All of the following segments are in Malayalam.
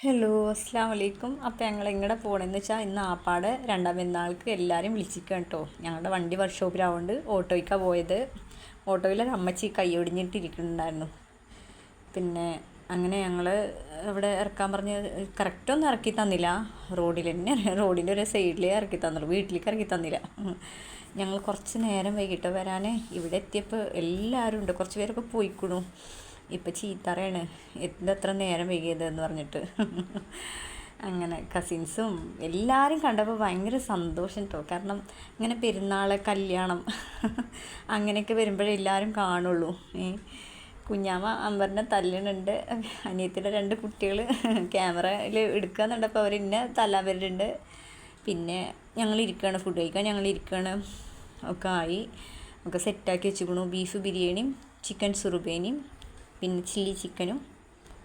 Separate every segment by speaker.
Speaker 1: ഹലോ അസ്സാം വലൈക്കും. അപ്പോൾ ഞങ്ങൾ എങ്ങടെ പോകണമെന്ന് വെച്ചാൽ ഇന്ന് ആപ്പാട് രണ്ടാം പെരുന്നാൾക്ക് എല്ലാവരും വിളിച്ചിരിക്കുകയാണ് കേട്ടോ. ഞങ്ങളുടെ വണ്ടി വർക്ക്ഷോപ്പിലാവുകൊണ്ട് ഓട്ടോയ്ക്കാണ് പോയത്. ഓട്ടോയിലൊരു അമ്മച്ചി കൈ ഒടിഞ്ഞിട്ടിരിക്കുന്നുണ്ടായിരുന്നു. പിന്നെ അങ്ങനെ ഞങ്ങൾ ഇവിടെ ഇറക്കാൻ പറഞ്ഞ് കറക്റ്റൊന്നും ഇറക്കി തന്നില്ല. റോഡിൽ തന്നെ റോഡിൻ്റെ ഒരു സൈഡിലേ ഇറക്കി തന്നുള്ളൂ, വീട്ടിലേക്ക് ഇറക്കി തന്നില്ല. ഞങ്ങൾ കുറച്ച് നേരം വൈകിട്ട് വരാൻ. ഇവിടെ എത്തിയപ്പോൾ എല്ലാവരും ഉണ്ട്, കുറച്ച് പേരൊക്കെ പോയിക്കണു. ഇപ്പം ചീത്തറയാണ് എത്ര നേരം വൈകിയതെന്ന് പറഞ്ഞിട്ട്. അങ്ങനെ കസിൻസും എല്ലാവരും കണ്ടപ്പോൾ ഭയങ്കര സന്തോഷം കേട്ടോ. കാരണം ഇങ്ങനെ പെരുന്നാൾ, കല്യാണം അങ്ങനെയൊക്കെ വരുമ്പോഴേ എല്ലാവരും കാണുള്ളൂ. കുഞ്ഞാമ്മ അമ്പറിനെ തല്ലുന്നുണ്ട്. അനിയത്തിൻ്റെ 2 കുട്ടികൾ ക്യാമറയിൽ എടുക്കാന്നുണ്ടപ്പോൾ അവർ ഇന്നെ തല്ലാൻ വരുന്നുണ്ട്. പിന്നെ ഞങ്ങൾ ഇരിക്കുകയാണ്, ഫുഡ് കഴിക്കാൻ ഞങ്ങൾ ഇരിക്കുകയാണ്. ഒക്കെ ആയി, ഒക്കെ സെറ്റാക്കി വെച്ചിക്കണു. ബീഫ് ബിരിയാണിയും ചിക്കൻ സുറുബേനിയും പിന്നെ ചില്ലി ചിക്കനും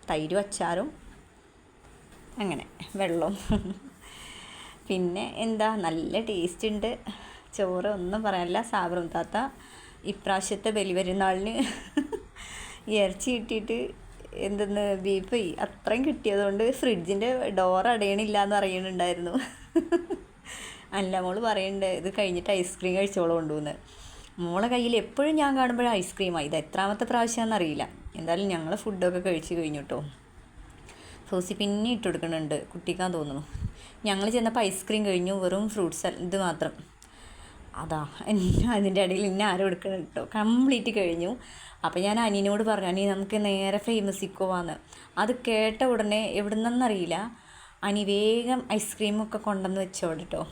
Speaker 1: തൈരും അച്ചാറും അങ്ങനെ വെള്ളവും. പിന്നെ എന്താ നല്ല ടേസ്റ്റ് ഉണ്ട് ചോറ്, ഒന്നും പറയാനില്ല. സാബറും താത്ത ഇപ്രാവശ്യത്തെ ബലിപെരുന്നാളിന് ഇറച്ചി കിട്ടിയിട്ട് എന്തെന്ന് ബീഫ് അത്രയും കിട്ടിയതുകൊണ്ട് ഫ്രിഡ്ജിൻ്റെ ഡോർ അടയണില്ല എന്ന് അറിയണുണ്ടായിരുന്നു. അല്ല മോള് പറയുന്നുണ്ട് ഇത് കഴിഞ്ഞിട്ട് ഐസ്ക്രീം കഴിച്ചോളം കൊണ്ടുവന്ന്. മോളെ കയ്യിൽ എപ്പോഴും ഞാൻ കാണുമ്പോഴും ഐസ്ക്രീമാണ്. ഇത് എത്രാമത്തെ പ്രാവശ്യമാണെന്നറിയില്ല. എന്തായാലും ഞങ്ങൾ ഫുഡൊക്കെ കഴിച്ച് കഴിഞ്ഞു കേട്ടോ. സോസി പിന്നെ ഇട്ട് കൊടുക്കുന്നുണ്ട്, കുട്ടിക്കാൻ തോന്നുന്നു. ഞങ്ങൾ ചെന്നപ്പോൾ ഐസ്ക്രീം കഴിഞ്ഞു, വെറും ഫ്രൂട്ട്സ് ഇത് മാത്രം. അതാ അതിൻ്റെ ഇടയിൽ ഇന്നെ ആരും എടുക്കണം കേട്ടോ, കംപ്ലീറ്റ് കഴിഞ്ഞു. അപ്പോൾ ഞാൻ അനിയനോട് പറഞ്ഞു, അനി നമുക്ക് നേരെ ഫേമസിക്ക് പോവാന്ന്. അത് കേട്ട ഉടനെ എവിടെ നിന്നറിയില്ല അനി വേഗം ഐസ്ക്രീമൊക്കെ കൊണ്ടുവന്ന് വെച്ചോടെ കേട്ടോ.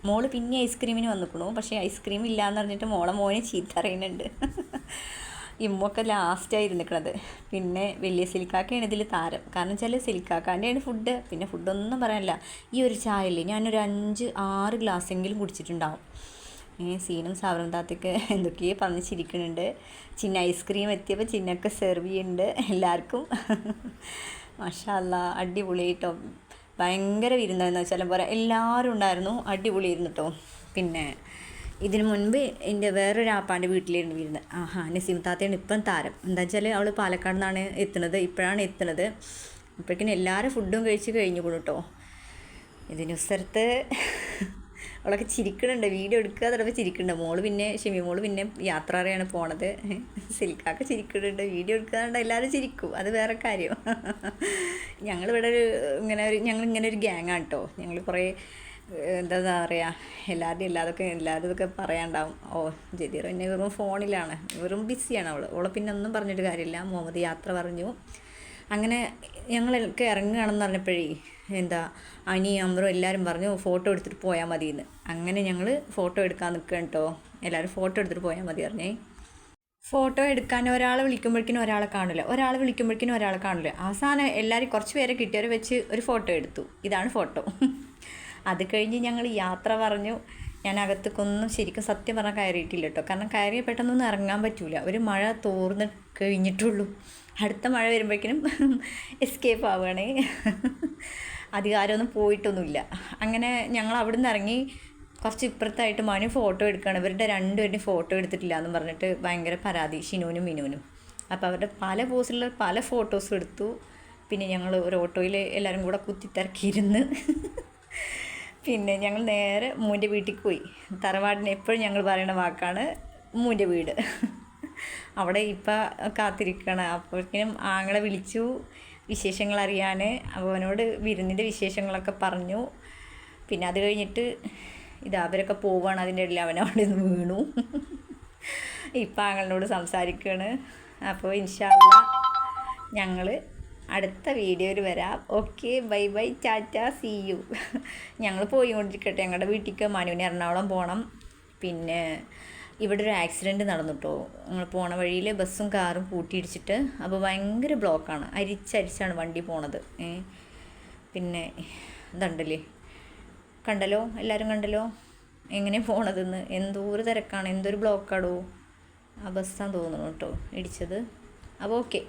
Speaker 1: മോള് പിന്നെ ഐസ്ക്രീമിന് വന്നിക്കണു, പക്ഷേ ഐസ്ക്രീം ഇല്ലയെന്ന് പറഞ്ഞിട്ട് മോനെ ചീത്ത അറിയുന്നുണ്ട്. ഇമ്മൊക്കെ ലാസ്റ്റായിരുന്നു നിൽക്കണത്. പിന്നെ വലിയ സിലിക്കാക്കയാണ് ഇതിൽ താരം. കാരണം വെച്ചാൽ സിലിക്കാക്കാൻ്റെയാണ് ഫുഡ്. പിന്നെ ഫുഡൊന്നും പറയാനില്ല. ഈ ഒരു ചായയില്ലേ ഞാനൊരു 5-6 ഗ്ലാസ്സെങ്കിലും കുടിച്ചിട്ടുണ്ടാവും. സീനും സാബറും താത്തയ്ക്ക് എന്തൊക്കെയോ പറഞ്ഞ് ചിരിക്കുന്നുണ്ട്. ചിന്ന ഐസ്ക്രീം എത്തിയപ്പോൾ ചിന്നൊക്കെ സെർവ് ചെയ്യുന്നുണ്ട് എല്ലാവർക്കും. മാഷാ അല്ലാ, അടിപൊളിയായിട്ടോ. ഭയങ്കര വിരുന്നായിരുന്നു വെച്ചാൽ പറയാം. എല്ലാവരും ഉണ്ടായിരുന്നു, അടിപൊളിയായിരുന്നു കേട്ടോ. പിന്നെ ഇതിന് മുൻപ് എൻ്റെ വേറൊരു ആപ്പാൻ്റെ വീട്ടിലായിരുന്നു വിരുന്ന്. നസീം താത്തയാണ് ഇപ്പം താരം. എന്താ വെച്ചാൽ അവൾ പാലക്കാട് നിന്നാണ് എത്തുന്നത്, ഇപ്പോഴാണ് എത്തുന്നത്. അപ്പോഴേക്കും എല്ലാവരും ഫുഡും കഴിച്ച് കഴിഞ്ഞു കേട്ടോ. ഇതിനുസരത്ത് അവളൊക്കെ ചിരിക്കണുണ്ട്, വീഡിയോ എടുക്കുക തുടങ്ങി ചിരിക്കുന്നുണ്ട്. മോള് പിന്നെ യാത്ര അറിയാണ് പോണത്. സിൽക്കാക്കെ ചിരിക്കുന്നുണ്ട്, വീഡിയോ എടുക്കാറുണ്ട്. എല്ലാവരും ചിരിക്കും, അത് വേറെ കാര്യം. ഞങ്ങളിവിടെ ഞങ്ങളിങ്ങനെ ഒരു ഗ്യാങ്ങാണ് കേട്ടോ. ഞങ്ങൾ കുറേ എന്താ പറയുക, എല്ലാവരും ഇതൊക്കെ പറയാണ്ടാവും. ജദീർ പിന്നെ വെറും ഫോണിലാണ്, വെറും ബിസിയാണ് അവളെ പിന്നെ ഒന്നും പറഞ്ഞിട്ട് കാര്യമില്ല. മുഹമ്മദ് യാത്ര പറഞ്ഞു. അങ്ങനെ ഞങ്ങളൊക്കെ ഇറങ്ങുകയാണെന്ന് പറഞ്ഞപ്പോഴേ അനി അമ്രും എല്ലാവരും പറഞ്ഞു ഫോട്ടോ എടുത്തിട്ട് പോയാൽ മതിയെന്ന്. അങ്ങനെ ഞങ്ങൾ ഫോട്ടോ എടുക്കാൻ നിൽക്കുകയാണ് കേട്ടോ. എല്ലാവരും ഫോട്ടോ എടുത്തിട്ട് പോയാൽ മതി പറഞ്ഞേ. ഫോട്ടോ എടുക്കാൻ ഒരാളെ വിളിക്കുമ്പോഴേക്കിനും ഒരാളെ കാണില്ല, ഒരാളെ വിളിക്കുമ്പോഴേക്കിനും ഒരാളെ കാണില്ല. അവസാനം എല്ലാവരും കുറച്ച് പേരെ കിട്ടിയവരെ വെച്ച് ഒരു ഫോട്ടോ എടുത്തു. ഇതാണ് ഫോട്ടോ. അത് കഴിഞ്ഞ് ഞങ്ങൾ യാത്ര പറഞ്ഞു. ഞാൻ അകത്തേക്കൊന്നും ശരിക്കും സത്യം പറഞ്ഞാൽ കയറിയിട്ടില്ല കേട്ടോ. കാരണം കയറിയ പെട്ടെന്നൊന്നും ഇറങ്ങാൻ പറ്റില്ല. ഒരു മഴ തോർന്ന് കഴിഞ്ഞിട്ടുള്ളൂ. അടുത്ത മഴ വരുമ്പോഴേക്കിനും എസ്കേപ്പ് ആവുകയാണേ. അധികാരമൊന്നും പോയിട്ടൊന്നുമില്ല. അങ്ങനെ ഞങ്ങൾ അവിടെ നിന്ന് ഇറങ്ങി. കുറച്ച് ഇപ്പുറത്തായിട്ട് മനു ഫോട്ടോ എടുക്കുകയാണ്. ഇവരുടെ 2 പേരുടെയും ഫോട്ടോ എടുത്തിട്ടില്ല എന്ന് പറഞ്ഞിട്ട് ഭയങ്കര പരാതി, ഷിനൂനും മിനൂനും. അപ്പോൾ അവരുടെ പല പോസിലുള്ള പല ഫോട്ടോസും എടുത്തു. പിന്നെ ഞങ്ങൾ ഒരു ഓട്ടോയിൽ എല്ലാവരും കൂടെ കുത്തിത്തിരക്കിയിരുന്ന് പിന്നെ ഞങ്ങൾ നേരെ മൂൻ്റെ വീട്ടിൽ പോയി. തറവാടിന് എപ്പോഴും ഞങ്ങൾ പറയുന്ന വാക്കാണ് മൂൻ്റെ വീട്. അവിടെ ഇപ്പം കാത്തിരിക്കുകയാണ്. അപ്പോഴേക്കും ആങ്ങളെ വിളിച്ചു വിശേഷങ്ങൾ അറിയാൻ. അപ്പോൾ അവനോട് വിരുന്നിൻ്റെ വിശേഷങ്ങളൊക്കെ പറഞ്ഞു. പിന്നെ അത് കഴിഞ്ഞിട്ട് അവരൊക്കെ പോവുകയാണ്. അതിൻ്റെ ഇടയിൽ അവനവിടെ നിന്ന് വീണു. ഇപ്പം ആങ്ങളോട് സംസാരിക്കുകയാണ്. അപ്പോൾ ഇൻഷാ അല്ലാ ഞങ്ങൾ അടുത്ത വീഡിയോയിൽ വരാം. Okay, bye bye, tata, see you. ഞങ്ങൾ പോയിക്കൊണ്ടിരിക്കട്ടെ ഞങ്ങളുടെ വീട്ടിലേക്ക്. മനുവിന് എറണാകുളം പോകണം. പിന്നെ ഇവിടെ ഒരു ആക്സിഡൻറ്റ് നടന്നു കേട്ടോ. ഞങ്ങൾ പോണ വഴിയിൽ ബസ്സും കാറും കൂട്ടിയിടിച്ചിട്ട്. അപ്പോൾ ഭയങ്കര ബ്ലോക്കാണ്, അരിച്ചരിച്ചാണ് വണ്ടി പോണത്. പിന്നെ ഇതുണ്ടല്ലേ, കണ്ടല്ലോ, എല്ലാവരും കണ്ടല്ലോ എങ്ങനെ പോണതെന്ന്. എന്തോരു തിരക്കാണ്, എന്തൊരു ബ്ലോക്കാടോ. ആ ബസ്സാന്ന് തോന്നുന്നു കേട്ടോ ഇടിച്ചത്. അപ്പോൾ ഓക്കെ.